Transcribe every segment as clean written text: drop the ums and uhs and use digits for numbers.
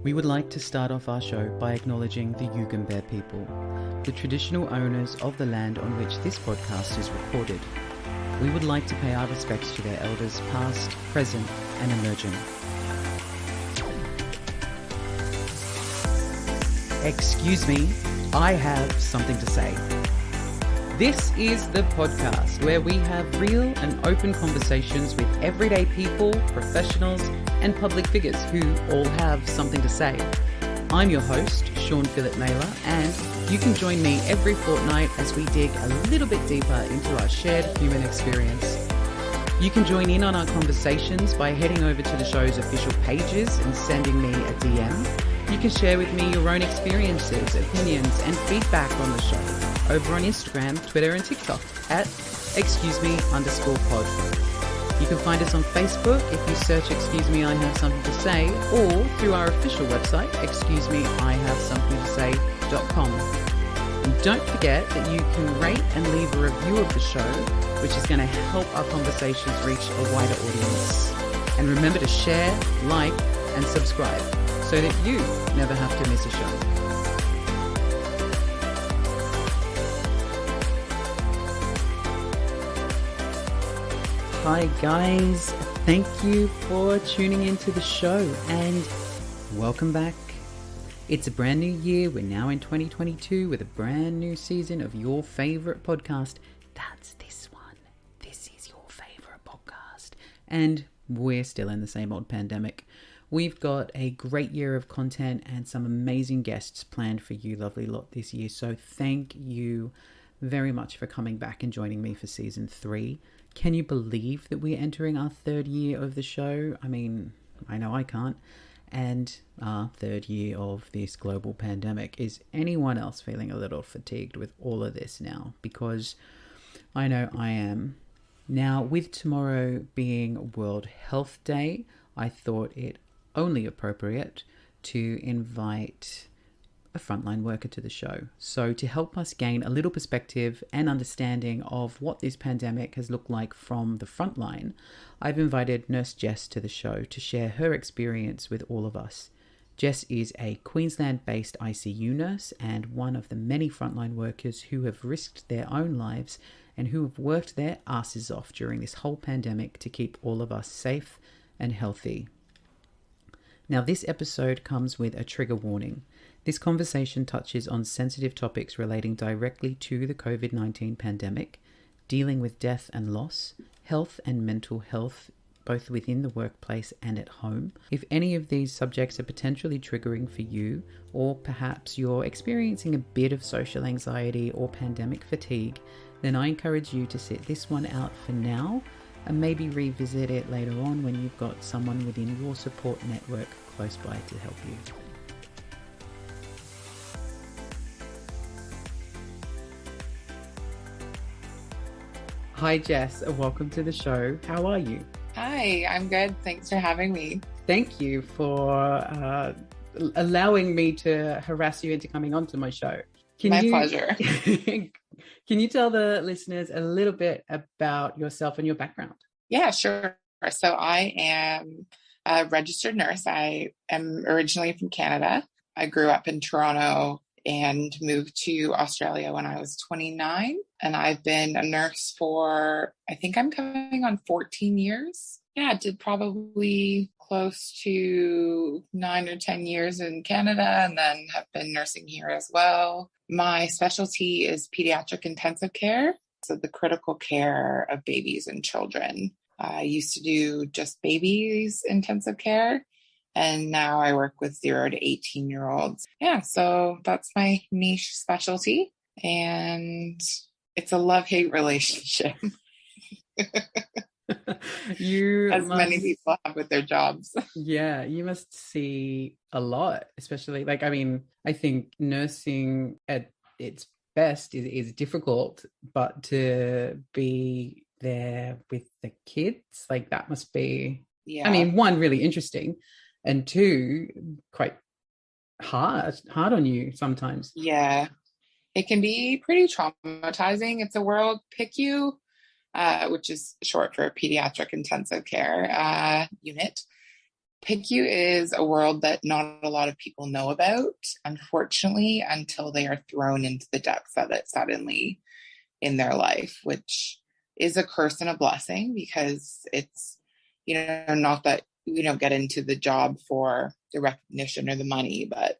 We would like to start off our show by acknowledging the Yugambeh people, the traditional owners of the land on which this podcast is recorded. We would like to pay our respects to their elders past, present and emerging. Excuse me, I have something to say. This is the podcast where we have real and open conversations with everyday people, professionals and public figures who all have something to say. I'm your host, Shaun Naylor, and you can join me every fortnight as we dig a little bit deeper into our shared human experience. You can join in on our conversations by heading over to the show's official pages and sending me a DM. You can share with me your own experiences, opinions and feedback on the show over on Instagram, Twitter and TikTok at @excuseme_pod. You can find us on Facebook if you search Excuse Me I Have Something to Say, or through our official website, excusemeihavesomethingtosay.com. And don't forget that you can rate and leave a review of the show, which is going to help our conversations reach a wider audience. And remember to share, like and subscribe so that you never have to miss a show. Hi guys, thank you for tuning into the show and welcome back. It's a brand new year, we're now in 2022 with a brand new season of your favourite podcast. That's this one. This is your favourite podcast. And we're still in the same old pandemic. We've got a great year of content and some amazing guests planned for you lovely lot this year. So thank you very much for coming back and joining me for season 3. Can you believe that we're entering our 3rd year of the show? I mean, I know I can't. And our 3rd year of this global pandemic. Is anyone else feeling a little fatigued with all of this now? Because I know I am. Now, with tomorrow being World Health Day, I thought it only appropriate to invite a frontline worker to the show. So to help us gain a little perspective and understanding of what this pandemic has looked like from the front line, I've invited Nurse Jess to the show to share her experience with all of us. Jess is a Queensland-based ICU nurse and one of the many frontline workers who have risked their own lives and who have worked their asses off during this whole pandemic to keep all of us safe and healthy. Now, this episode comes with a trigger warning. This conversation touches on sensitive topics relating directly to the COVID-19 pandemic, dealing with death and loss, health and mental health, both within the workplace and at home. If any of these subjects are potentially triggering for you, or perhaps you're experiencing a bit of social anxiety or pandemic fatigue, then I encourage you to sit this one out for now and maybe revisit it later on when you've got someone within your support network close by to help you. Hi Jess, welcome to the show. How are you? Hi, I'm good. Thanks for having me. Thank you for allowing me to harass you into coming onto my show. My pleasure. Can you tell the listeners a little bit about yourself and your background? Yeah, sure. So I am a registered nurse. I am originally from Canada. I grew up in Toronto and moved to Australia when I was 29. And I've been a nurse for, I think I'm coming on 14 years. Yeah, I did probably close to 9 or 10 years in Canada and then have been nursing here as well. My specialty is pediatric intensive care, so the critical care of babies and children. I used to do just babies intensive care, and now I work with 0 to 18-year-olds. Yeah, so that's my niche specialty, and it's a love-hate relationship. Many people have with their jobs. Yeah, you must see a lot, especially I think nursing at its best is difficult, but to be there with the kids, that must be, yeah. I mean, 1, really interesting, and 2, quite hard on you sometimes. Yeah, it can be pretty traumatizing. It's a World PICU, which is short for Pediatric Intensive Care Unit. PICU is a world that not a lot of people know about, unfortunately, until they are thrown into the depths of it suddenly in their life, which is a curse and a blessing because it's, not that we don't get into the job for the recognition or the money, but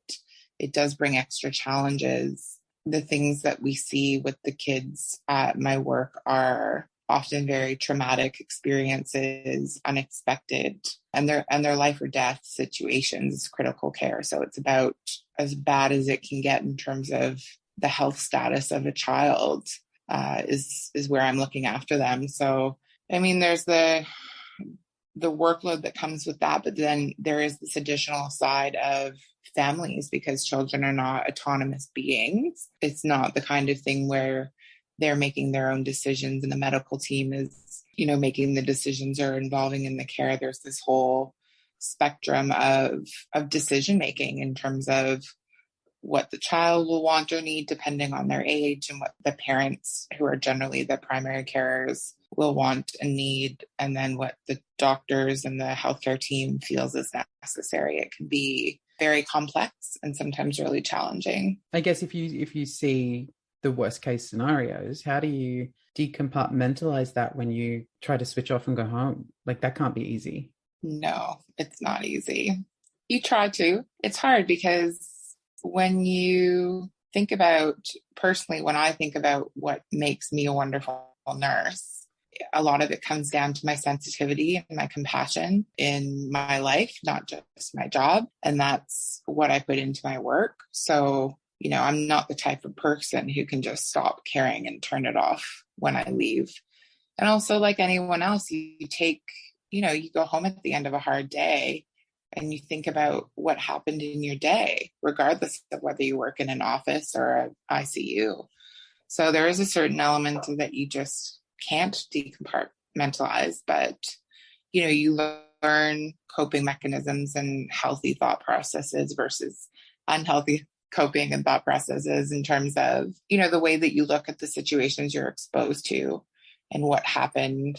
it does bring extra challenges. The things that we see with the kids at my work are often very traumatic experiences, unexpected, and their life or death situations, critical care. So it's about as bad as it can get in terms of the health status of a child, is where I'm looking after them. So, I mean, there's the workload that comes with that, but then there is this additional side of families because children are not autonomous beings. It's not the kind of thing where they're making their own decisions and the medical team is, making the decisions or involving in the care. There's this whole spectrum of decision making in terms of what the child will want or need depending on their age and what the parents, who are generally the primary carers, will want and need, and then what the doctors and the healthcare team feels is necessary. It can be very complex and sometimes really challenging. I guess if you see the worst case scenarios, how do you decompartmentalize that when you try to switch off and go home? Like, that can't be easy. No, it's not easy. You try to. It's hard because when you think about, personally, when I think about what makes me a wonderful nurse, a lot of it comes down to my sensitivity and my compassion in my life, not just my job. And that's what I put into my work. So, I'm not the type of person who can just stop caring and turn it off when I leave. And also, like anyone else, you take, you go home at the end of a hard day and you think about what happened in your day, regardless of whether you work in an office or an ICU. So there is a certain element that you just can't decompartmentalize, but, you learn coping mechanisms and healthy thought processes versus unhealthy coping and thought processes in terms of, the way that you look at the situations you're exposed to and what happened.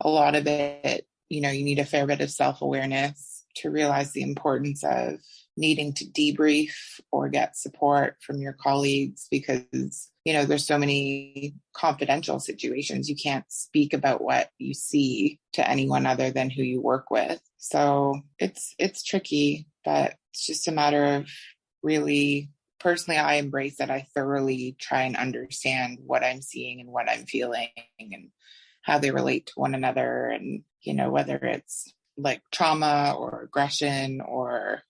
A lot of it, you need a fair bit of self-awareness to realize the importance of needing to debrief or get support from your colleagues because, there's so many confidential situations. You can't speak about what you see to anyone other than who you work with. So it's tricky, but it's just a matter of really, personally, I embrace it. I thoroughly try and understand what I'm seeing and what I'm feeling and how they relate to one another. And, whether it's like trauma or aggression or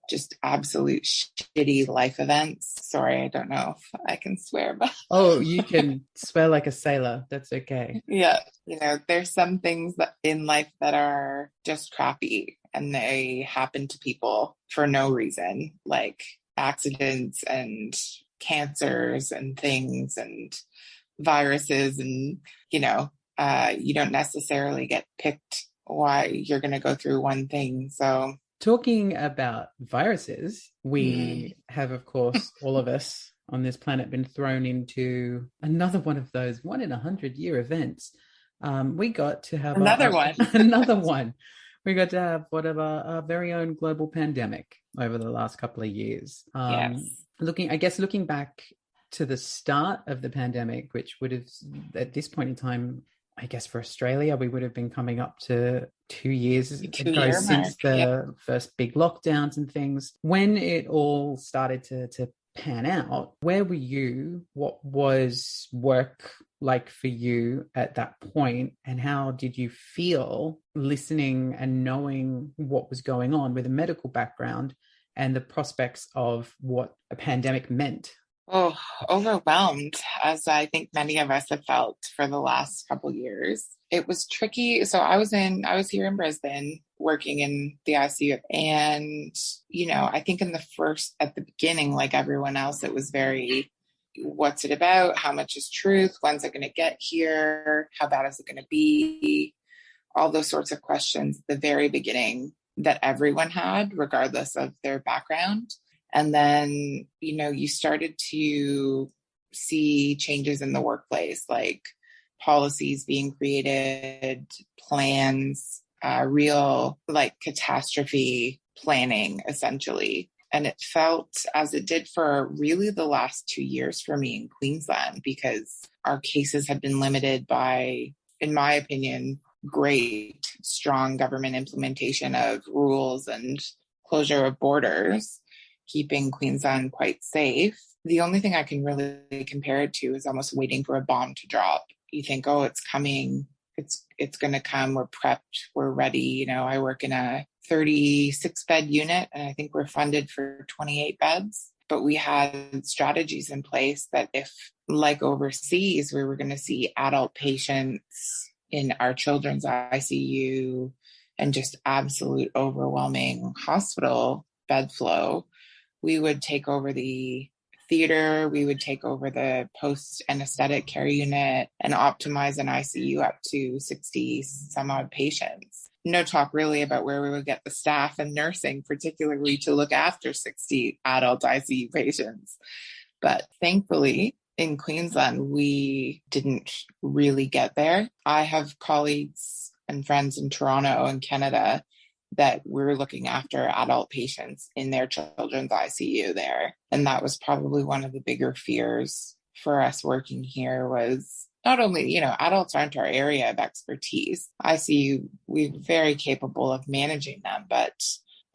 just absolute shitty life events. Sorry, I don't know if I can swear, but Oh, you can swear like a sailor. That's okay. yeah, there's some things that in life that are just crappy and they happen to people for no reason, like accidents and cancers and things and viruses and, you don't necessarily get picked why you're going to go through one thing. So talking about viruses, we have, of course, all of us on this planet been thrown into another one of those 1-in-100-year events. We got to have another one. Another one. We got to have one of our very own global pandemic over the last couple of years. Yes. Looking back to the start of the pandemic, which would have, at this point in time, I guess for Australia, we would have been coming up to 2 years ago since the first big lockdowns and things. When it all started to pan out, where were you? What was work like for you at that point? And how did you feel listening and knowing what was going on with a medical background and the prospects of what a pandemic meant? Oh, overwhelmed, as I think many of us have felt for the last couple of years. It was tricky. So I was here in Brisbane working in the ICU. And, I think at the beginning, like everyone else, it was very, what's it about? How much is truth? When's it going to get here? How bad is it going to be? All those sorts of questions at the very beginning that everyone had, regardless of their background. And then, you started to see changes in the workplace, like policies being created, plans real like catastrophe planning, essentially. And it felt as it did for really the last 2 years for me in Queensland, because our cases had been limited by, in my opinion, great, strong government implementation of rules and closure of borders, keeping Queensland quite safe. The only thing I can really compare it to is almost waiting for a bomb to drop. You think, oh, it's coming. It's going to come. We're prepped. We're ready. You know, I work in a 36 bed unit, and I think we're funded for 28 beds. But we had strategies in place that if, like overseas, we were going to see adult patients in our children's ICU and just absolute overwhelming hospital bed flow, we would take over the theater, we would take over the post anesthetic care unit and optimize an ICU up to 60 some odd patients. No talk really about where we would get the staff and nursing, particularly to look after 60 adult ICU patients. But thankfully, in Queensland, we didn't really get there. I have colleagues and friends in Toronto and Canada that we're looking after adult patients in their children's ICU there. And that was probably one of the bigger fears for us working here, was not only, you know, adults aren't our area of expertise. ICU, we're very capable of managing them, but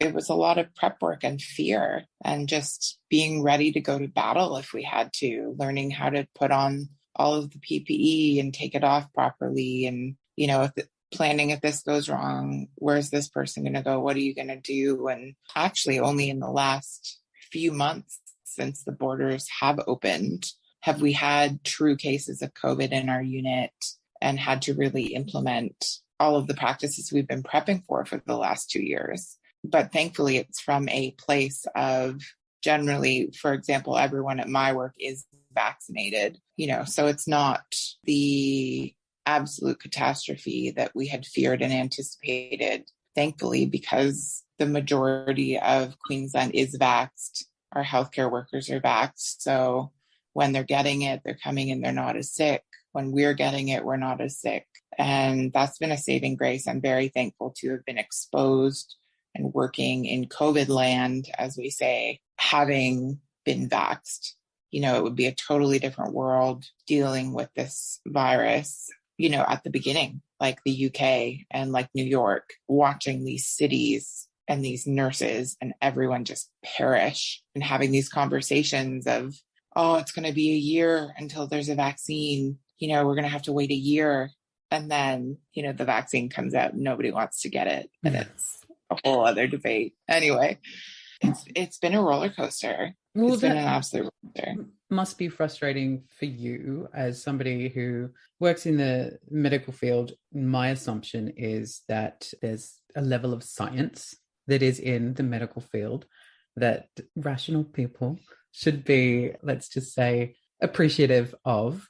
it was a lot of prep work and fear and just being ready to go to battle if we had to, learning how to put on all of the PPE and take it off properly. And, you know, planning if this goes wrong, where's this person going to go? What are you going to do? And actually only in the last few months since the borders have opened, have we had true cases of COVID in our unit and had to really implement all of the practices we've been prepping for the last 2 years. But thankfully, it's from a place of generally, for example, everyone at my work is vaccinated, you know, so it's not the absolute catastrophe that we had feared and anticipated, thankfully, because the majority of Queensland is vaxxed. Our healthcare workers are vaxxed. So when they're getting it, they're coming in, they're not as sick. When we're getting it, we're not as sick. And that's been a saving grace. I'm very thankful to have been exposed and working in COVID land, as we say, having been vaxxed. You know, it would be a totally different world dealing with this virus, you know, at the beginning, like the UK and like New York, watching these cities and these nurses and everyone just perish, and having these conversations of, oh, it's going to be a year until there's a vaccine. You know, we're going to have to wait a year. And then, you know, the vaccine comes out and nobody wants to get it. And it's a whole other debate. Anyway, it's been a roller coaster. Well, it's been an absolute roller coaster. Must be frustrating for you as somebody who works in the medical field. My assumption is that there's a level of science that is in the medical field that rational people should be, let's just say, appreciative of.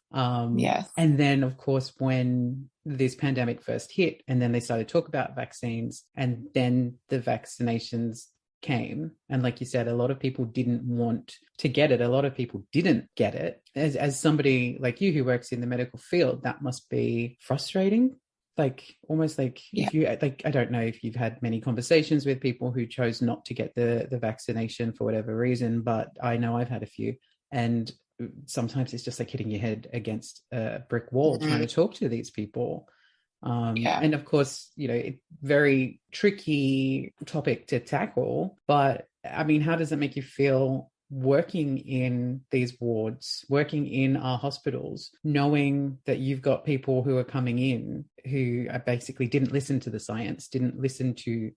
Yes. And then, of course, when this pandemic first hit and then they started to talk about vaccines, and then the vaccinations came, and like you said, a lot of people didn't want to get it. A lot of people didn't get it. As somebody like you who works in the medical field, that must be frustrating. Like almost like if you like, I don't know if you've had many conversations with people who chose not to get the vaccination for whatever reason, but I know I've had a few, and sometimes it's just like hitting your head against a brick wall trying to talk to these people. And of course, you know, very tricky topic to tackle, but I mean, how does it make you feel working in these wards, working in our hospitals, knowing that you've got people who are coming in who basically didn't listen to the science, didn't listen to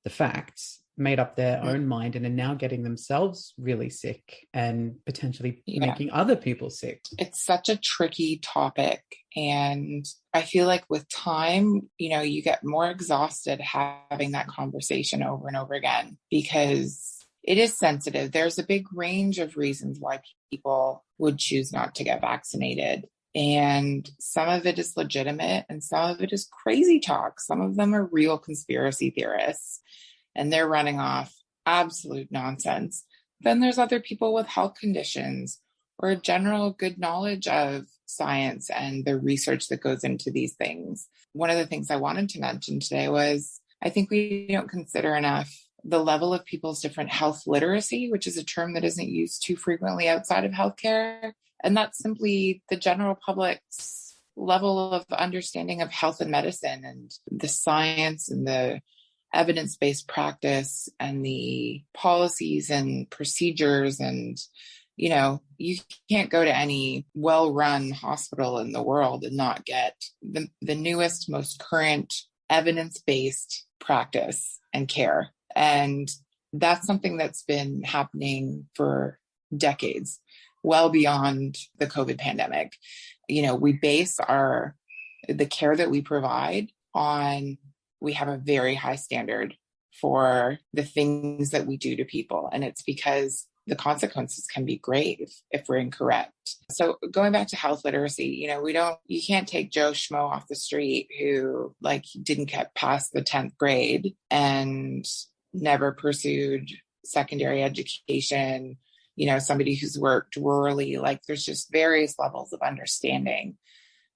the facts, made up their own mind, and are now getting themselves really sick and potentially making other people sick? It's such a tricky topic. And I feel like with time, you know, you get more exhausted having that conversation over and over again, because it is sensitive. There's a big range of reasons why people would choose not to get vaccinated. And some of it is legitimate and some of it is crazy talk. Some of them are real conspiracy theorists and they're running off absolute nonsense. Then there's other people with health conditions or a general good knowledge of science and the research that goes into these things. One of the things I wanted to mention today was I think we don't consider enough the level of people's different health literacy, which is a term that isn't used too frequently outside of healthcare. And that's simply the general public's level of understanding of health and medicine and the science and the evidence-based practice and the policies and procedures. And, you can't go to any well-run hospital in the world and not get the newest, most current evidence-based practice and care. And that's something that's been happening for decades, well beyond the COVID pandemic. We base the care that we provide on, we have a very high standard for the things that we do to people. And it's because the consequences can be grave if we're incorrect. So going back to health literacy, you can't take Joe Schmo off the street who didn't get past the 10th grade and never pursued secondary education, somebody who's worked rurally. There's just various levels of understanding.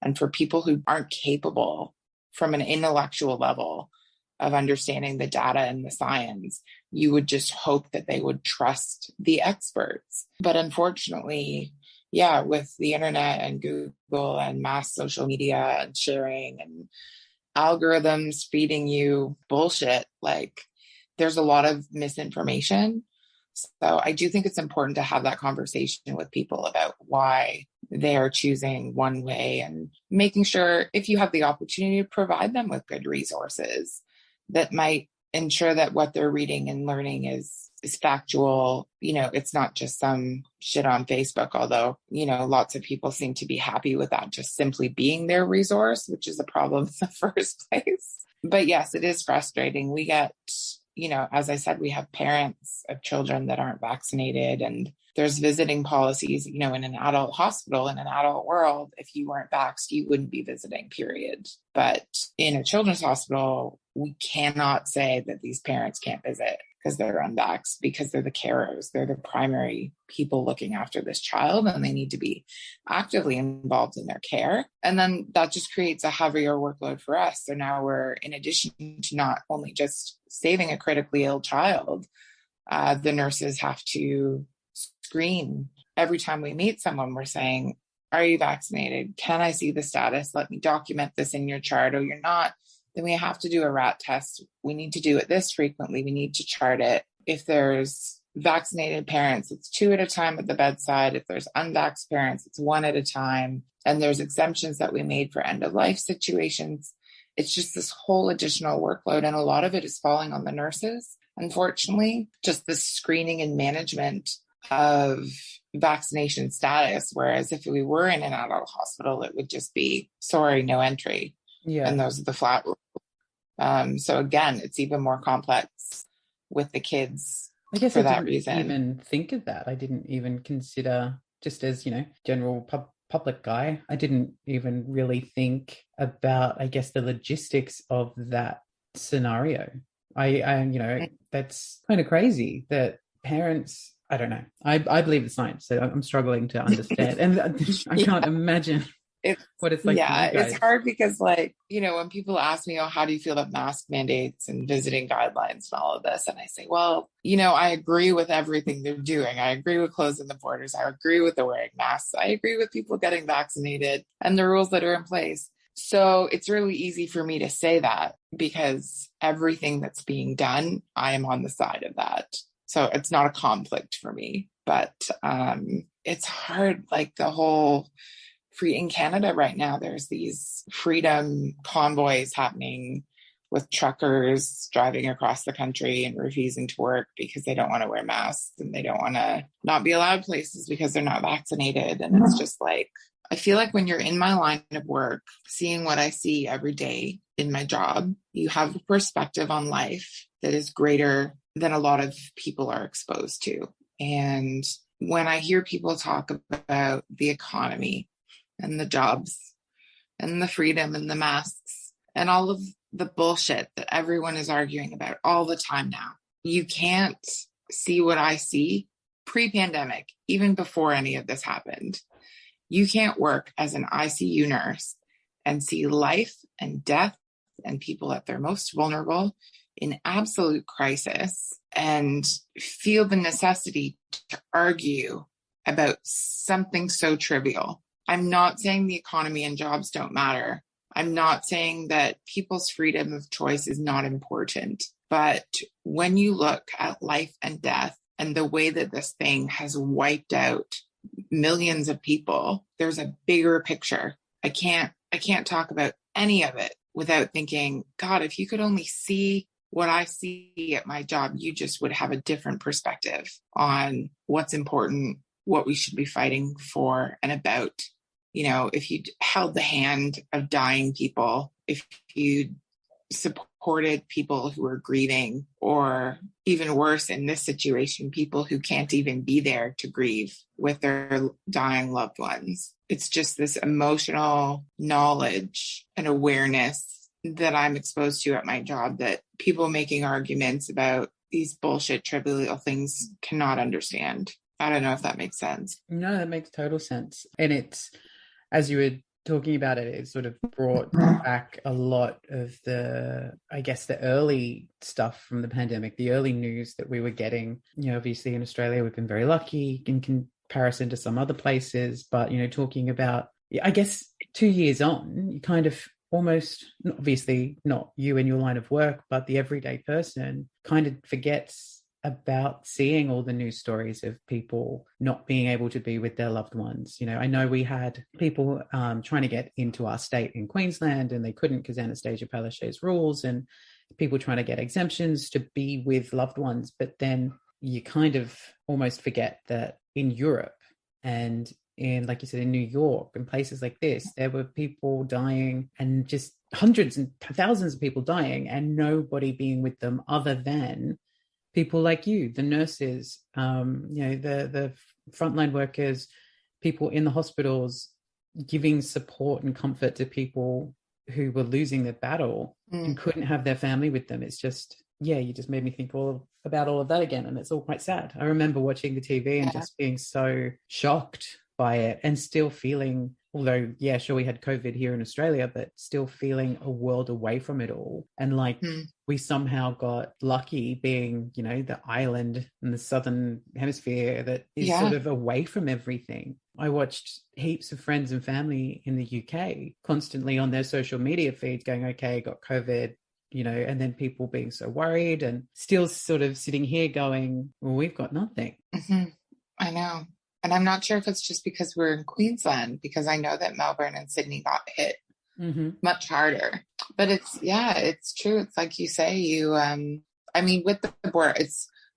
And for people who aren't capable from an intellectual level of understanding the data and the science, you would just hope that they would trust the experts. But unfortunately, with the internet and Google and mass social media and sharing and algorithms feeding you bullshit, there's a lot of misinformation. So I do think it's important to have that conversation with people about why they are choosing one way and making sure, if you have the opportunity, to provide them with good resources that might ensure that what they're reading and learning is factual. It's not just some shit on Facebook, although, lots of people seem to be happy with that just simply being their resource, which is a problem in the first place. But yes, it is frustrating. We get, as I said, we have parents of children that aren't vaccinated, and there's visiting policies, in an adult hospital, in an adult world, if you weren't vaxxed, you wouldn't be visiting, period. But in a children's hospital, we cannot say that these parents can't visit because they're unvaxxed, because they're the carers. They're the primary people looking after this child, and they need to be actively involved in their care. And then that just creates a heavier workload for us. So now we're, in addition to not only just saving a critically ill child, the nurses have to screen. Every time we meet someone, we're saying, are you vaccinated? Can I see the status? Let me document this in your chart. Oh, you're not? Then we have to do a rat test. We need to do it this frequently. We need to chart it. If there's vaccinated parents, it's 2 at a time at the bedside. If there's unvaxxed parents, it's 1 at a time. And there's exemptions that we made for end of life situations. It's just this whole additional workload. And a lot of it is falling on the nurses, unfortunately, just the screening and management of vaccination status. Whereas if we were in an adult hospital, it would just be, sorry, no entry. Yeah. And those are the flat rules. So again, it's even more complex with the kids. I guess for I that didn't reason. even think of that. I didn't even consider, just as, general public guy, I didn't even really think about, I guess, the logistics of that scenario. I that's kind of crazy that parents, I don't know. I believe in science, so I'm struggling to understand. And I can't imagine what it's like. Yeah, it's hard because, when people ask me, how do you feel about mask mandates and visiting guidelines and all of this? And I say, well, I agree with everything they're doing. I agree with closing the borders. I agree with the wearing masks. I agree with people getting vaccinated and the rules that are in place. So it's really easy for me to say that because everything that's being done, I am on the side of that. So it's not a conflict for me, but it's hard. The whole in Canada right now, there's these freedom convoys happening with truckers driving across the country and refusing to work because they don't want to wear masks and they don't want to not be allowed places because they're not vaccinated. And it's just I feel like when you're in my line of work, seeing what I see every day in my job, you have a perspective on life that is greater than a lot of people are exposed to. And when I hear people talk about the economy and the jobs and the freedom and the masks and all of the bullshit that everyone is arguing about all the time now, you can't see what I see pre-pandemic, even before any of this happened. You can't work as an ICU nurse and see life and death and people at their most vulnerable in absolute crisis and feel the necessity to argue about something so trivial. I'm not saying the economy and jobs don't matter. I'm not saying that people's freedom of choice is not important. But when you look at life and death and the way that this thing has wiped out millions of people, there's a bigger picture. I can't talk about any of it without thinking, God, if you could only see what I see at my job, you just would have a different perspective on what's important, what we should be fighting for and about. You know, if you held the hand of dying people, if you supported people who are grieving, or even worse in this situation, people who can't even be there to grieve with their dying loved ones. It's just this emotional knowledge and awareness that I'm exposed to at my job that people making arguments about these bullshit trivial things cannot understand. I don't know if that makes sense. No, that makes total sense. And it's, as you were talking about it, it sort of brought back a lot of the, I guess, the early stuff from the pandemic, the early news that we were getting. You know, obviously in Australia, we've been very lucky in comparison to some other places, but, you know, talking about, I guess, 2 years on, you kind of almost, obviously not you in your line of work, but the everyday person kind of forgets about seeing all the news stories of people not being able to be with their loved ones. You know, I know we had people trying to get into our state in Queensland and they couldn't because Anastasia Palaszczuk's rules, and people trying to get exemptions to be with loved ones. But then you kind of almost forget that in Europe and in, like you said, in New York and places like this, there were people dying, and just hundreds and thousands of people dying and nobody being with them other than people like you, the nurses, you know, the frontline workers, people in the hospitals, giving support and comfort to people who were losing their battle and couldn't have their family with them. It's just, yeah, you just made me think about all of that again. And it's all quite sad. I remember watching the TV and just being so shocked by it and still feeling, although, yeah, sure, we had COVID here in Australia, but still feeling a world away from it all. And like we somehow got lucky being, you know, the island in the southern hemisphere that is sort of away from everything. I watched heaps of friends and family in the UK constantly on their social media feeds going, okay, got COVID, you know, and then people being so worried and still sort of sitting here going, well, we've got nothing. I know. And I'm not sure if it's just because we're in Queensland, because I know that Melbourne and Sydney got hit much harder. But it's true. It's like you say, I mean, with the border,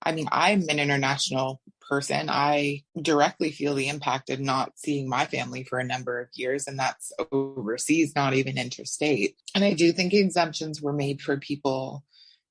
I'm an international person. I directly feel the impact of not seeing my family for a number of years, and that's overseas, not even interstate. And I do think exemptions were made for people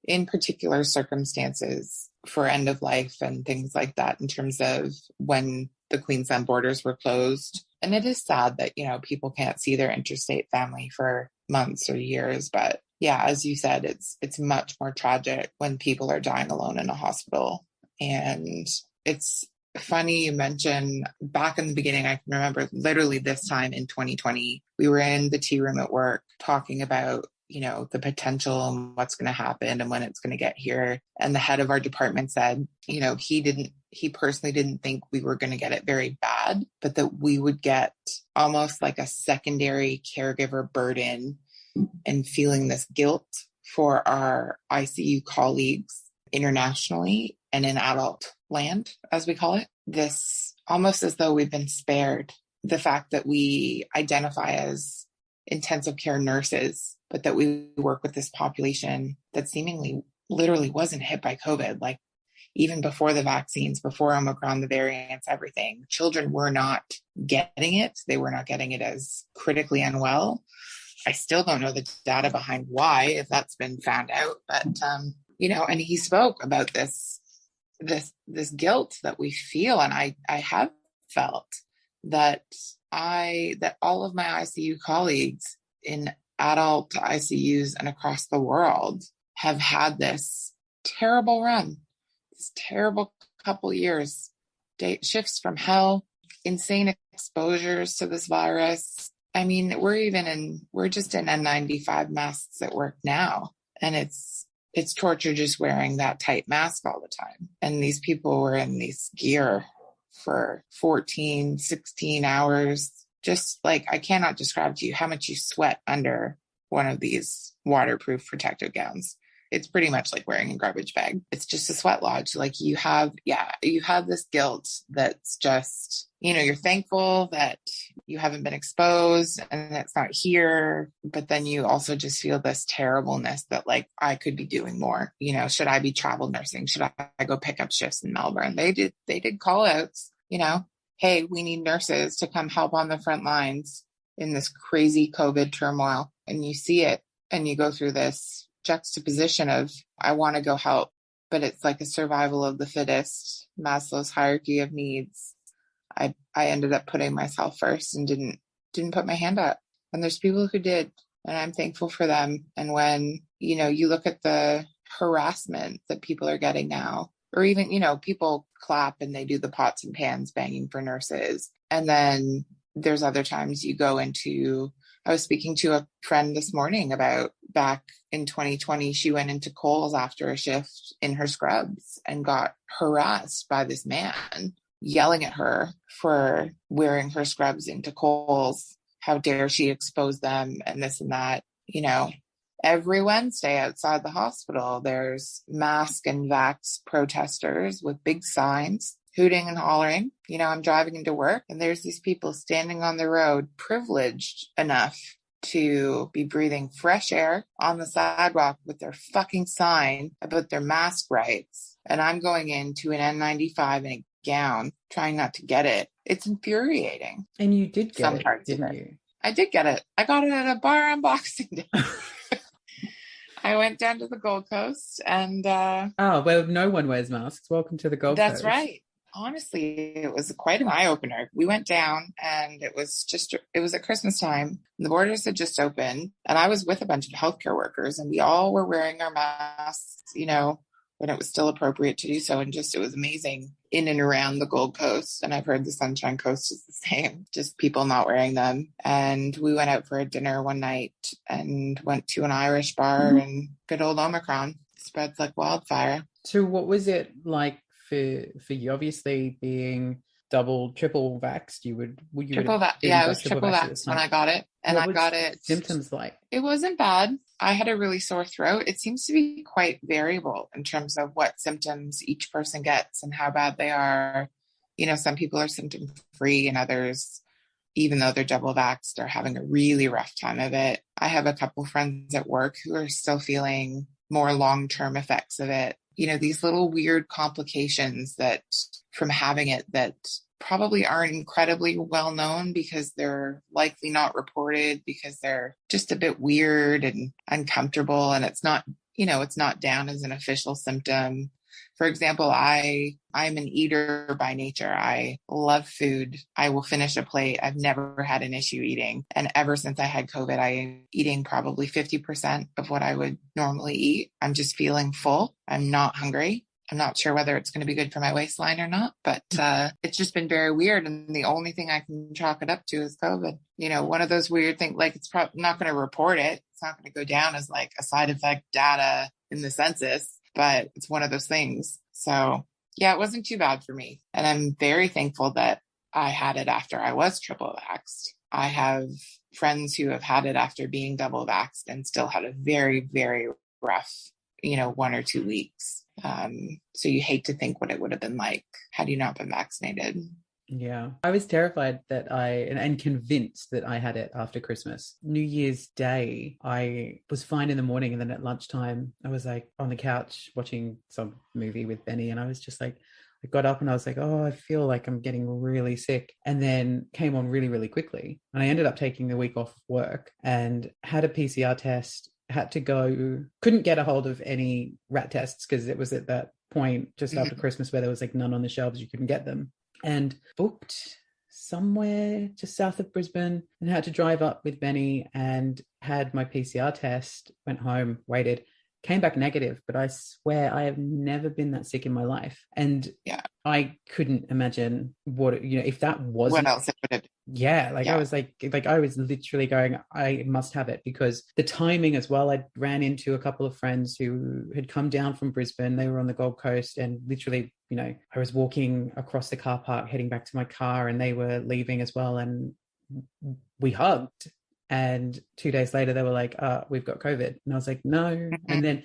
in particular circumstances for end of life and things like that, in terms of when the Queensland borders were closed. And it is sad that, you know, people can't see their interstate family for months or years. But yeah, as you said, it's much more tragic when people are dying alone in a hospital. And it's funny you mentioned back in the beginning, I can remember literally this time in 2020, we were in the tea room at work talking about, you know, the potential and what's going to happen and when it's going to get here. And the head of our department said, you know, he personally didn't think we were going to get it very bad, but that we would get almost like a secondary caregiver burden and feeling this guilt for our ICU colleagues internationally and in adult land, as we call it. This almost as though we've been spared the fact that we identify as intensive care nurses, but that we work with this population that seemingly literally wasn't hit by COVID. Like even before the vaccines, before Omicron, the variants, everything, children were not getting it. They were not getting it as critically unwell. I still don't know the data behind why, if that's been found out, but, you know, and he spoke about this guilt that we feel. And I have felt that all of my ICU colleagues in adult ICUs and across the world have had this terrible run, this terrible couple years, shifts from hell, insane exposures to this virus. I mean, we're just in N95 masks at work now. And it's torture just wearing that tight mask all the time. And these people were in these gear for 14, 16 hours. Just like, I cannot describe to you how much you sweat under one of these waterproof protective gowns. It's pretty much like wearing a garbage bag. It's just a sweat lodge. Like you have this guilt that's just, you're thankful that you haven't been exposed and it's not here. But then you also just feel this terribleness that like, I could be doing more. Should I be travel nursing? Should I go pick up shifts in Melbourne? They did call outs, hey, we need nurses to come help on the front lines in this crazy COVID turmoil. And you see it and you go through this juxtaposition of, I want to go help, but it's like a survival of the fittest, Maslow's hierarchy of needs. I ended up putting myself first and didn't put my hand up. And there's people who did, and I'm thankful for them. And when, you look at the harassment that people are getting now, or even, people clap and they do the pots and pans banging for nurses. And then there's other times you go into, I was speaking to a friend this morning about back in 2020, she went into Kohl's after a shift in her scrubs and got harassed by this man yelling at her for wearing her scrubs into Kohl's. How dare she expose them and this and that, Every Wednesday outside the hospital, there's mask and vax protesters with big signs, hooting and hollering. I'm driving into work and there's these people standing on the road, privileged enough to be breathing fresh air on the sidewalk with their fucking sign about their mask rights. And I'm going into an N95 and a gown, trying not to get it. It's infuriating. And you did get some it, parts didn't of it. you? I did get it. I got it at a bar on Boxing Day. I went down to the Gold Coast and... well, no one wears masks. Welcome to the Gold Coast. That's right. Honestly, it was quite an eye-opener. We went down and it was at Christmas time. The borders had just opened and I was with a bunch of healthcare workers and we all were wearing our masks, when it was still appropriate to do so. And just, it was amazing in and around the Gold Coast. And I've heard the Sunshine Coast is the same, just people not wearing them. And we went out for a dinner one night and went to an Irish bar and good old Omicron spreads like wildfire. So what was it like for you? Obviously being double, triple vaxxed, it was triple vaxxed when I got it. And I got it. Symptoms like? It wasn't bad. I had a really sore throat. It seems to be quite variable in terms of what symptoms each person gets and how bad they are. Some people are symptom free and others, even though they're double vaxxed, are having a really rough time of it. I have a couple friends at work who are still feeling more long-term effects of it. These little weird complications that from having it that probably aren't incredibly well known because they're likely not reported because they're just a bit weird and uncomfortable. And it's not, it's not down as an official symptom. For example, I'm an eater by nature. I love food. I will finish a plate. I've never had an issue eating. And ever since I had COVID, I'm eating probably 50% of what I would normally eat. I'm just feeling full. I'm not hungry. I'm not sure whether it's going to be good for my waistline or not, but it's just been very weird. And the only thing I can chalk it up to is COVID. One of those weird things, like it's probably not going to report it. It's not going to go down as like a side effect data in the census, but it's one of those things. So yeah, it wasn't too bad for me. And I'm very thankful that I had it after I was triple vaxxed. I have friends who have had it after being double vaxxed and still had a very, very rough, 1 or 2 weeks. So you hate to think what it would have been like had you not been vaccinated. Yeah, I was terrified that and convinced that I had it after Christmas. New Year's Day, I was fine in the morning. And then at lunchtime, I was like on the couch watching some movie with Benny. And I was just like, I got up and I was like, oh, I feel like I'm getting really sick. And then came on really, really quickly. And I ended up taking the week off work and had a PCR test. Had to go, couldn't get a hold of any rat tests because it was at that point just after Christmas where there was like none on the shelves, you couldn't get them, and booked somewhere just south of Brisbane and had to drive up with Benny and had my PCR test, went home, waited, came back negative, but I swear I have never been that sick in my life. And Yeah. I couldn't imagine what, if that What wasn't, else it would have? yeah, I Yeah. was like I was literally going, I must have it, because the timing as well. I ran into a couple of friends who had come down from Brisbane. They were on the Gold Coast, and literally, I was walking across the car park heading back to my car, and they were leaving as well, and we hugged. And 2 days later, they were like, we've got COVID. And I was like, no. Mhm. And then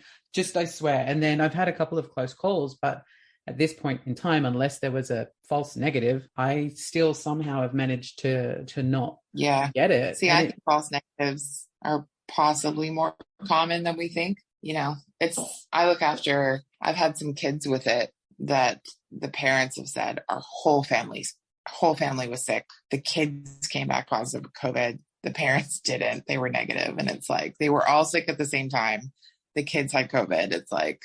I swear. And then I've had a couple of close calls, but at this point in time, unless there was a false negative, I still somehow have managed to not Yeah. get it. See, And I think false negatives are possibly more common than we think. I've had some kids with it that the parents have said our whole family was sick. The kids came back positive with COVID. The parents didn't. They were negative. And it's like they were all sick at the same time. The kids had COVID. It's like,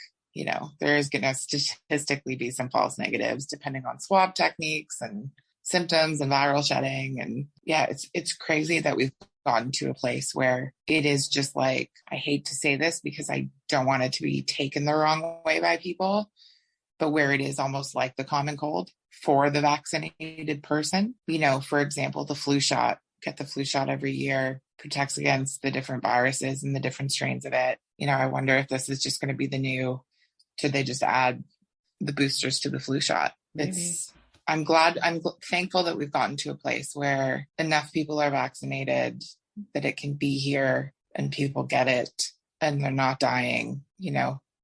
there is going to statistically be some false negatives depending on swab techniques and symptoms and viral shedding. And yeah, it's crazy that we've gotten to a place where it is just like, I hate to say this because I don't want it to be taken the wrong way by people, but where it is almost like the common cold for the vaccinated person. For example, the flu shot, get the flu shot every year, protects against the different viruses and the different strains of it. I wonder if this is just going to be the new, should they just add the boosters to the flu shot? maybe. I'm thankful that we've gotten to a place where enough people are vaccinated that it can be here and people get it and they're not dying,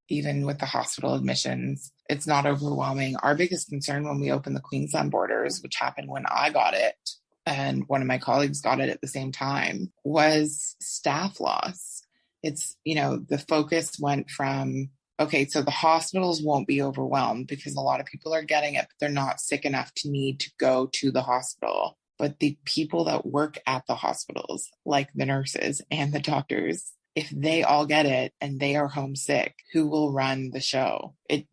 even with the hospital admissions. It's not overwhelming. Our biggest concern when we opened the Queensland borders, which happened when I got it and one of my colleagues got it at the same time, was staff loss. It's, the focus went from, okay, so the hospitals won't be overwhelmed because a lot of people are getting it, but they're not sick enough to need to go to the hospital. But the people that work at the hospitals, like the nurses and the doctors, if they all get it and they are homesick, who will run the show? It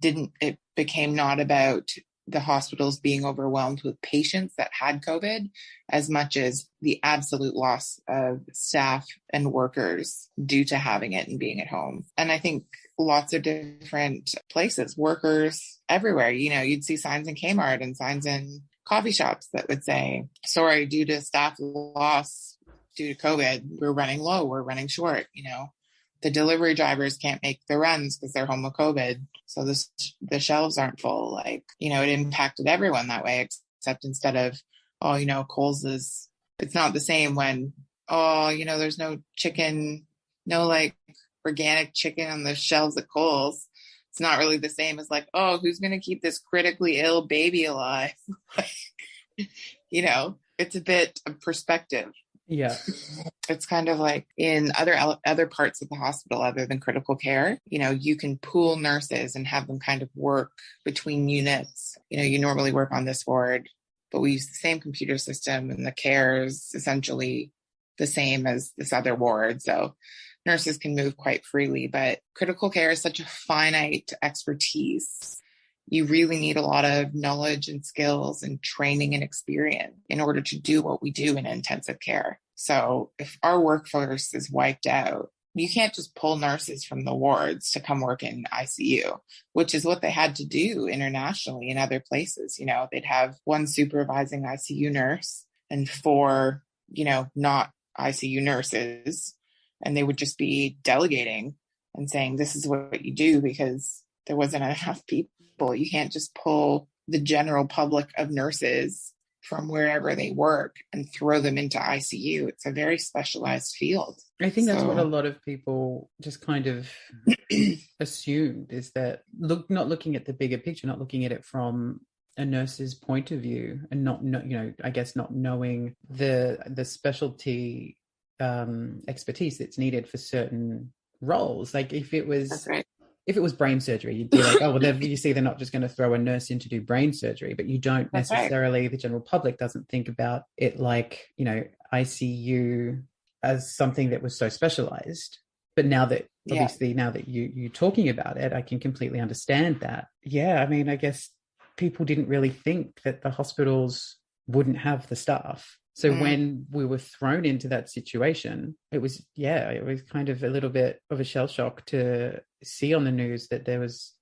became not about the hospitals being overwhelmed with patients that had COVID as much as the absolute loss of staff and workers due to having it and being at home. And I think lots of different places, workers everywhere, you'd see signs in Kmart and signs in coffee shops that would say, sorry, due to staff loss, due to COVID, we're running low, we're running short, the delivery drivers can't make the runs because they're home with COVID. So the shelves aren't full. Like, it impacted everyone that way, except instead of, Kohl's it's not the same when, there's no chicken, no like organic chicken on the shelves at Kohl's. It's not really the same as like, oh, who's going to keep this critically ill baby alive? It's a bit of perspective. Yeah. It's kind of like in other parts of the hospital other than critical care, you can pool nurses and have them kind of work between units. You normally work on this ward, but we use the same computer system and the care is essentially the same as this other ward. So nurses can move quite freely, but critical care is such a finite expertise. You really need a lot of knowledge and skills and training and experience in order to do what we do in intensive care. So if our workforce is wiped out, you can't just pull nurses from the wards to come work in ICU, which is what they had to do internationally in other places. They'd have one supervising ICU nurse and four, not ICU nurses, and they would just be delegating and saying, this is what you do because there wasn't enough people. You can't just pull the general public of nurses from wherever they work and throw them into ICU. It's a very specialized field. I think that's what a lot of people just kind of assumed, is that not looking at the bigger picture, not looking at it from a nurse's point of view, and not I guess not knowing the specialty expertise that's needed for certain roles. Like if it was That's right. If it was brain surgery, you'd be like, oh, well, you see, they're not just going to throw a nurse in to do brain surgery, but you don't That's necessarily, right. the general public doesn't think about it like, ICU as something that was so specialized. But now that, obviously, now that you're talking about it, I can completely understand that. Yeah, I mean, I guess people didn't really think that the hospitals wouldn't have the staff. So when we were thrown into that situation, it was kind of a little bit of a shell shock to see on the news that there was,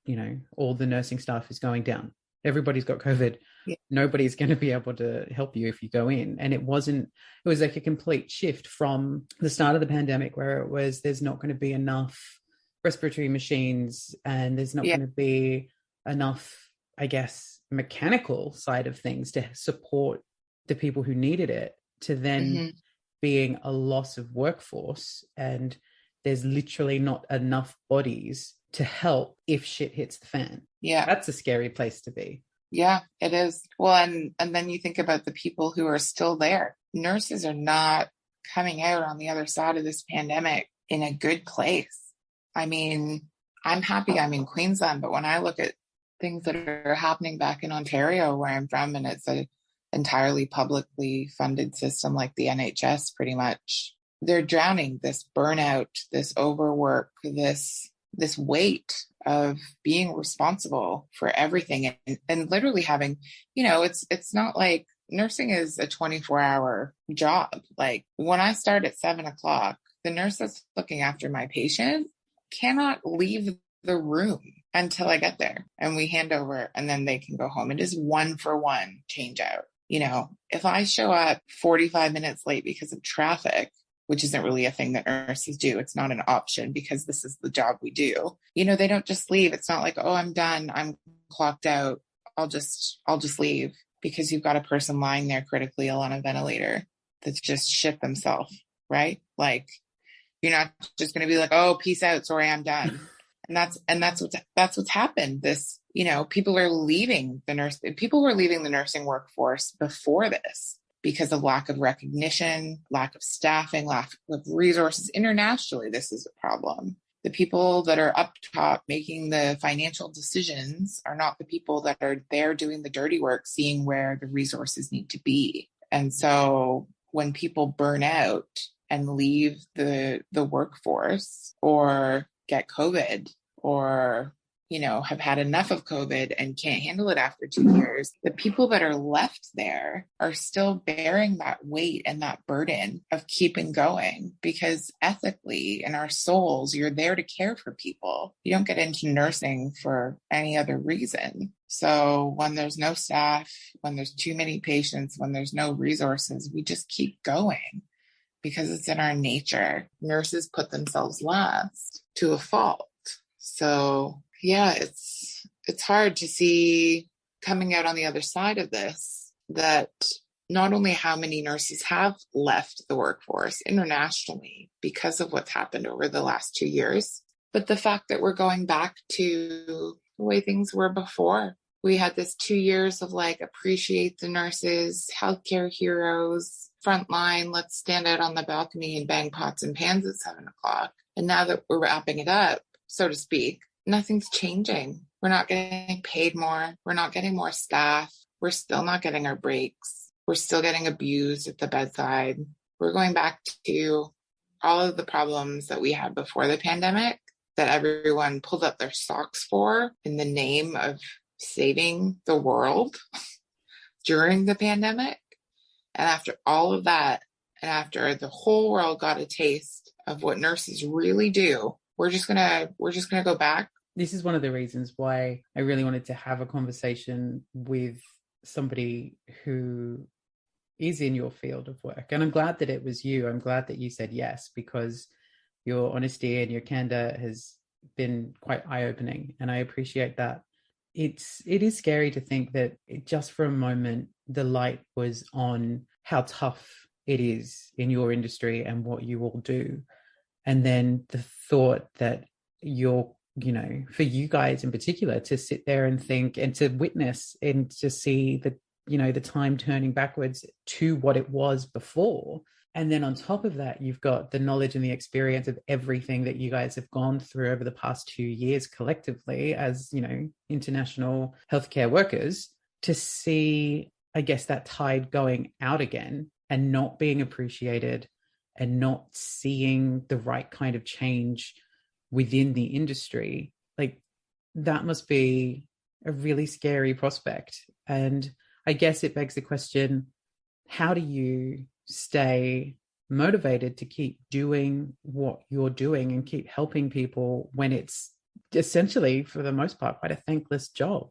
all the nursing staff is going down. Everybody's got COVID. Yeah. Nobody's going to be able to help you if you go in. And it was like a complete shift from the start of the pandemic, where it was, there's not going to be enough respiratory machines and there's not going to be enough, I guess, mechanical side of things to support the people who needed it, to then being a loss of workforce, and there's literally not enough bodies to help if shit hits the fan. Yeah. That's a scary place to be. Yeah, it is. Well, and then you think about the people who are still there. Nurses are not coming out on the other side of this pandemic in a good place. I mean, I'm happy I'm in Queensland, but when I look at things that are happening back in Ontario, where I'm from, and it's a entirely publicly funded system like the NHS, pretty much, they're drowning this burnout, this overwork, this weight of being responsible for everything, and literally having, it's not like nursing is a 24-hour job. Like when I start at 7:00, the nurse that's looking after my patient cannot leave the room until I get there and we hand over, and then they can go home. It is 1-for-1 change out. If I show up 45 minutes late because of traffic, which isn't really a thing that nurses do, it's not an option because this is the job we do. They don't just leave. It's not like, oh, I'm done, I'm clocked out, I'll just leave, because you've got a person lying there critically ill on a ventilator that's just shit themselves, right? Like, you're not just going to be like, oh, peace out, sorry, I'm done. And that's what's happened. This, people are leaving people were leaving the nursing workforce before this because of lack of recognition, lack of staffing, lack of resources. Internationally, this is a problem. The people that are up top making the financial decisions are not the people that are there doing the dirty work, seeing where the resources need to be. And so when people burn out and leave the workforce, or get COVID, or have had enough of COVID and can't handle it after 2 years, the people that are left there are still bearing that weight and that burden of keeping going, because ethically, in our souls, you're there to care for people. You don't get into nursing for any other reason. So when there's no staff, when there's too many patients, when there's no resources, we just keep going because it's in our nature. Nurses put themselves last to a fault. So yeah, it's hard to see coming out on the other side of this, that not only how many nurses have left the workforce internationally because of what's happened over the last 2 years, but the fact that we're going back to the way things were before. We had this 2 years of like, appreciate the nurses, healthcare heroes, frontline, let's stand out on the balcony and bang pots and pans at 7:00. And now that we're wrapping it up, so to speak, nothing's changing. We're not getting paid more. We're not getting more staff. We're still not getting our breaks. We're still getting abused at the bedside. We're going back to all of the problems that we had before the pandemic, that everyone pulled up their socks for in the name of saving the world during the pandemic. And after all of that, and after the whole world got a taste of what nurses really do, we're just gonna go back. This is one of the reasons why I really wanted to have a conversation with somebody who is in your field of work. And I'm glad that it was you. I'm glad that you said yes, because your honesty and your candor has been quite eye-opening, and I appreciate that. It is scary to think that just for a moment the light was on how tough it is in your industry and what you all do. And then the thought that for you guys in particular, to sit there and think and to witness and to see the time turning backwards to what it was before. And then on top of that, you've got the knowledge and the experience of everything that you guys have gone through over the past 2 years collectively as, international healthcare workers, to see, I guess, that tide going out again and not being appreciated and not seeing the right kind of change within the industry. Like, that must be a really scary prospect. And I guess it begs the question, how do you stay motivated to keep doing what you're doing and keep helping people when it's essentially, for the most part, quite a thankless job?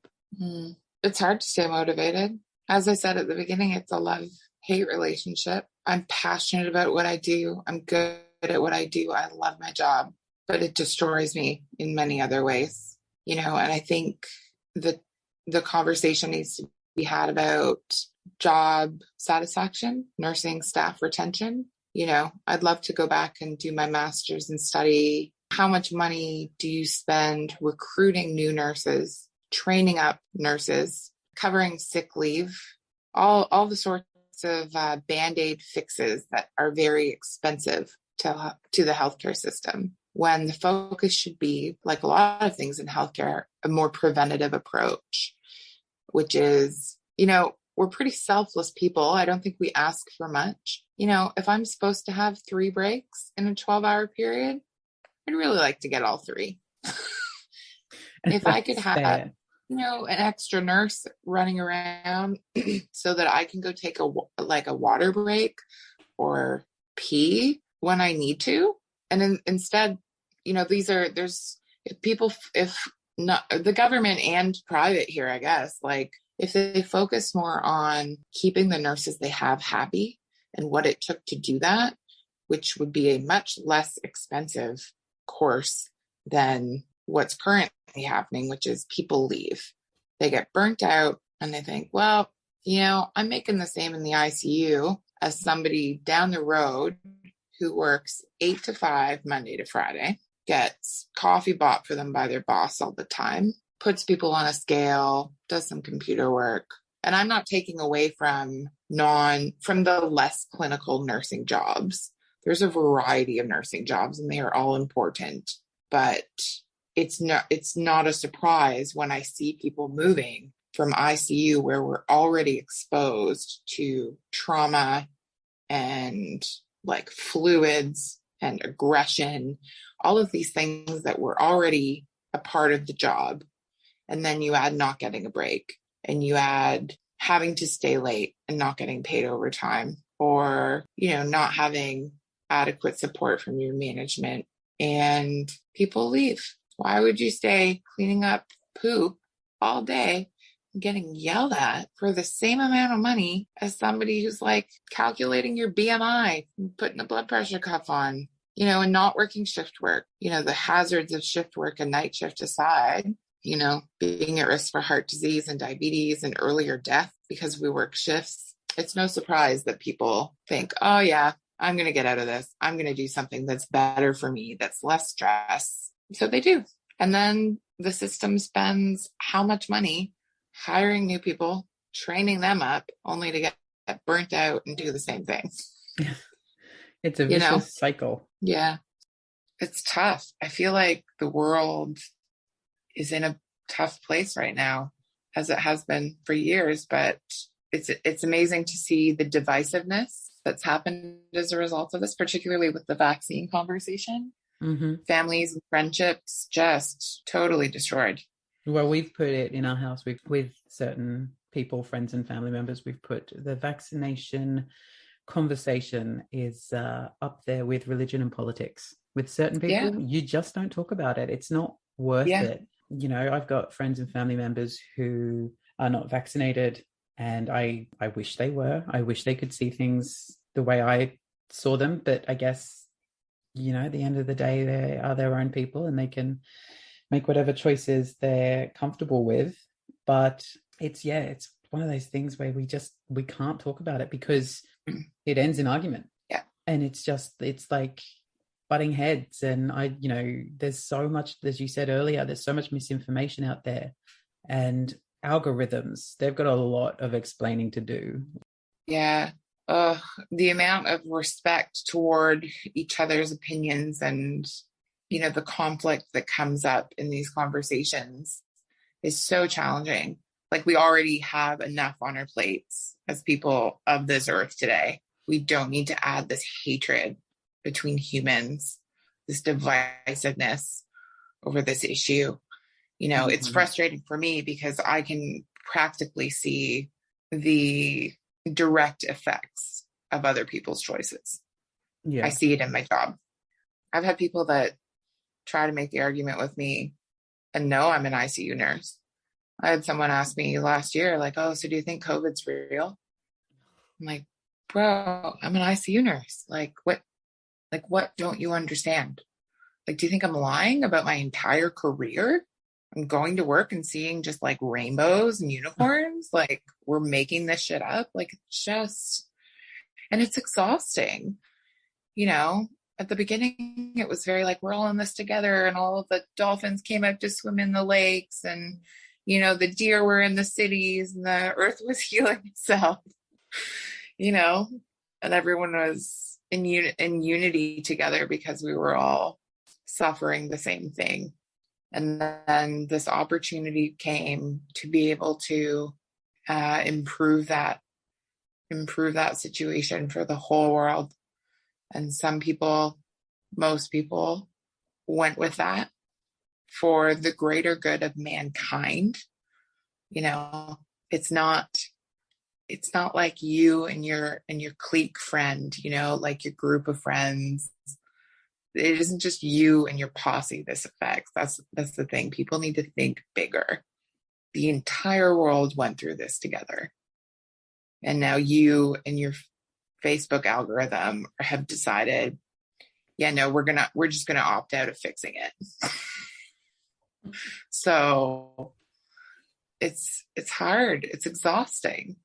It's hard to stay motivated. As I said at the beginning, it's a love-hate relationship. I'm passionate about what I do. I'm good at what I do. I love my job, but it destroys me in many other ways, and I think that the conversation needs to be had about job satisfaction, nursing staff retention. I'd love to go back and do my master's and study how much money do you spend recruiting new nurses, training up nurses, covering sick leave, all the sorts of Band-Aid fixes that are very expensive to the healthcare system, when the focus should be, like a lot of things in healthcare, a more preventative approach, which is, we're pretty selfless people. I don't think we ask for much. If I'm supposed to have 3 breaks in a 12-hour period, I'd really like to get all 3. If I could have, an extra nurse running around so that I can go take a water break or pee when I need to. And instead, if not the government and private here, I guess, like if they focus more on keeping the nurses they have happy and what it took to do that, which would be a much less expensive course than what's currently happening, which is people leave. They get burnt out and they think, well, I'm making the same in the ICU as somebody down the road who works 8 to 5 Monday to Friday, gets coffee bought for them by their boss all the time, puts people on a scale, does some computer work. And I'm not taking away from the less clinical nursing jobs. There's a variety of nursing jobs and they are all important, but it's not a surprise when I see people moving from ICU, where we're already exposed to trauma and like fluids and aggression, all of these things that were already a part of the job. And then you add not getting a break, and you add having to stay late and not getting paid overtime, or, not having adequate support from your management, and people leave. Why would you stay cleaning up poop all day and getting yelled at for the same amount of money as somebody who's like calculating your BMI and putting a blood pressure cuff on, and not working shift work? The hazards of shift work and night shift aside, being at risk for heart disease and diabetes and earlier death because we work shifts. It's no surprise that people think, oh yeah, I'm going to get out of this. I'm going to do something that's better for me, that's less stress. So they do. And then the system spends how much money hiring new people, training them up, only to get burnt out and do the same thing. Yeah. It's a vicious cycle. Yeah. It's tough. I feel like the world is in a tough place right now, as it has been for years, but it's amazing to see the divisiveness that's happened as a result of this, particularly with the vaccine conversation. Mm-hmm. Families and friendships just totally destroyed. Well, we've put it in our house with certain people, friends and family members, we've put the vaccination conversation is up there with religion and politics. With certain people, you just don't talk about it. It's not worth it. I've got friends and family members who are not vaccinated, and I wish they were. I wish they could see things the way I saw them, but I guess, at the end of the day, they are their own people and they can make whatever choices they're comfortable with. But it's one of those things where we can't talk about it because it ends in argument. Yeah. And it's like butting heads. And there's so much, as you said earlier, there's so much misinformation out there, and algorithms, they've got a lot of explaining to do. Yeah. The amount of respect toward each other's opinions and, the conflict that comes up in these conversations is so challenging. Like, we already have enough on our plates as people of this earth today. We don't need to add this hatred between humans, this divisiveness over this issue. It's frustrating for me because I can practically see the direct effects of other people's choices. Yeah. I see it in my job. I've had people that try to make the argument with me and know I'm an ICU nurse. I had someone ask me last year, like, oh, so do you think COVID's real? I'm like, bro, I'm an ICU nurse. Like, what don't you understand? Like, do you think I'm lying about my entire career? I'm going to work and seeing just like rainbows and unicorns. Like, we're making this shit up. Like, and it's exhausting. At the beginning, it was very like, we're all in this together, and all of the dolphins came out to swim in the lakes, and, the deer were in the cities, and the earth was healing itself, and everyone was in unity together because we were all suffering the same thing. And then this opportunity came to be able to improve that situation for the whole world. And most people went with that for the greater good of mankind. It's not like you and your clique friend, like your group of friends. It isn't just you and your posse this affects. That's the thing. People need to think bigger. The entire world went through this together. And now you and your Facebook algorithm have decided, yeah, no, we're just gonna opt out of fixing it. So it's hard. It's exhausting.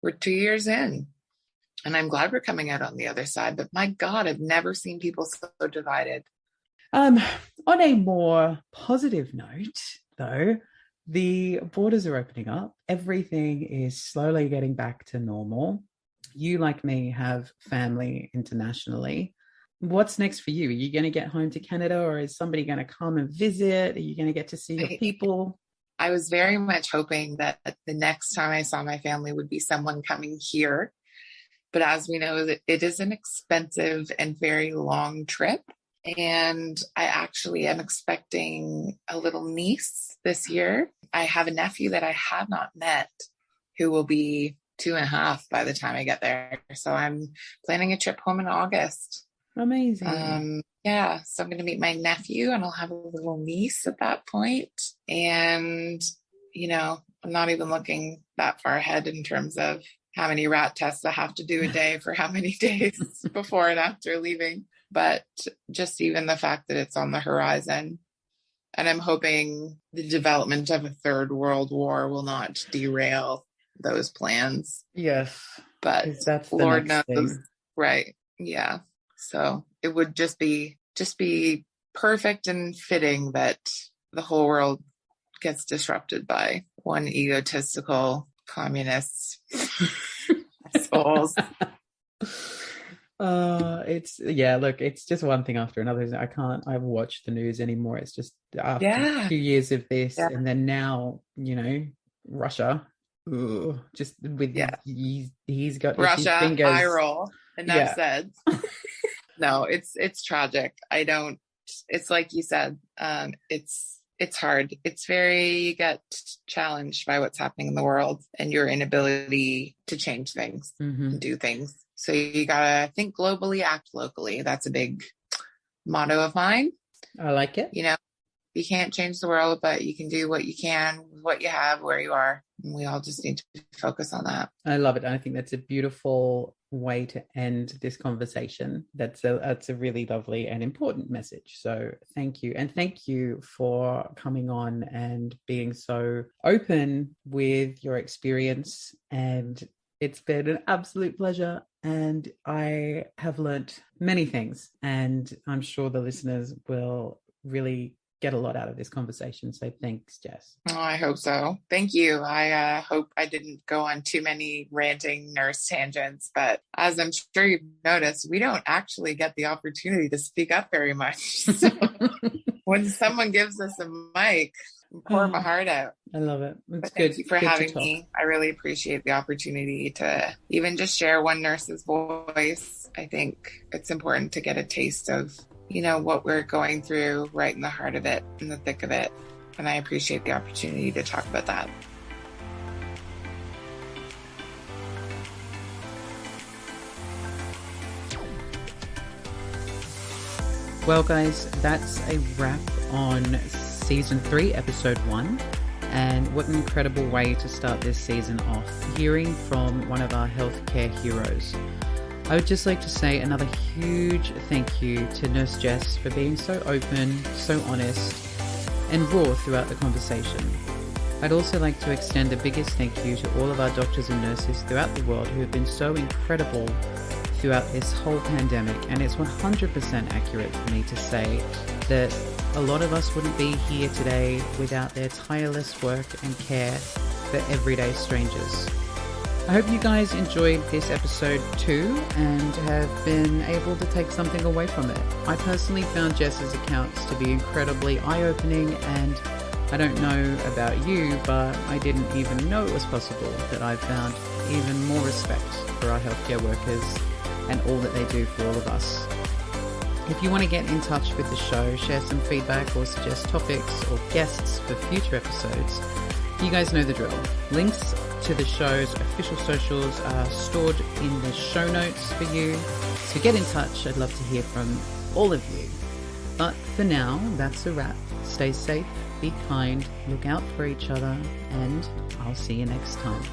We're 2 years in, and I'm glad we're coming out on the other side. But my God, I've never seen people so divided. On a more positive note, though, the borders are opening up. Everything is slowly getting back to normal. You, like me, have family internationally. What's next for you? Are you going to get home to Canada, or is somebody going to come and visit? Are you going to get to see your people? I was very much hoping that the next time I saw my family would be someone coming here. But as we know, that it is an expensive and very long trip. And I actually am expecting a little niece this year. I have a nephew that I have not met who will be 2.5 by the time I get there. So I'm planning a trip home in August. Amazing. Yeah. So I'm going to meet my nephew, and I'll have a little niece at that point. And, I'm not even looking that far ahead in terms of how many rat tests I have to do a day for how many days before and after leaving. But just even the fact that it's on the horizon, and I'm hoping the development of a third world war will not derail those plans. Yes. But that's the Lord next knows. thing. Right. Yeah. So it would just be perfect and fitting that the whole world gets disrupted by one egotistical communist assholes. It's just one thing after another. I watch the news anymore. It's just after a few years of this, and then now, Russia, just with he's got Russia, his fingers. eye roll, enough said. No, it's tragic. It's like you said, it's hard. You get challenged by what's happening in the world and your inability to change things and do things. So you gotta think globally, act locally. That's a big motto of mine. I like it. You can't change the world, but you can do what you can with what you have, where you are. And we all just need to focus on that. I love it. I think that's a beautiful way to end this conversation. That's a really lovely and important message. So thank you. And thank you for coming on and being so open with your experience. And it's been an absolute pleasure. And I have learnt many things, and I'm sure the listeners will really get a lot out of this conversation. So thanks, Jess. Oh, I hope so. Thank you. I hope I didn't go on too many ranting nurse tangents, but as I'm sure you've noticed, we don't actually get the opportunity to speak up very much. So when someone gives us a mic, I pour my heart out. I love it. Thank you for having me. I really appreciate the opportunity to even just share one nurse's voice. I think it's important to get a taste of what we're going through right in the heart of it, in the thick of it. And I appreciate the opportunity to talk about that. Well, guys, that's a wrap on Season 3, Episode 1. And what an incredible way to start this season off, hearing from one of our healthcare heroes. I would just like to say another huge thank you to Nurse Jess for being so open, so honest, and raw throughout the conversation. I'd also like to extend the biggest thank you to all of our doctors and nurses throughout the world who have been so incredible throughout this whole pandemic, and it's 100% accurate for me to say that a lot of us wouldn't be here today without their tireless work and care for everyday strangers. I hope you guys enjoyed this episode too and have been able to take something away from it. I personally found Jess's accounts to be incredibly eye-opening, and I don't know about you, but I didn't even know it was possible that I found even more respect for our healthcare workers and all that they do for all of us. If you want to get in touch with the show, share some feedback or suggest topics or guests for future episodes, you guys know the drill. Links to the show's official socials are stored in the show notes for you. So get in touch. I'd love to hear from all of you. But for now, that's a wrap. Stay safe, be kind, look out for each other, and I'll see you next time.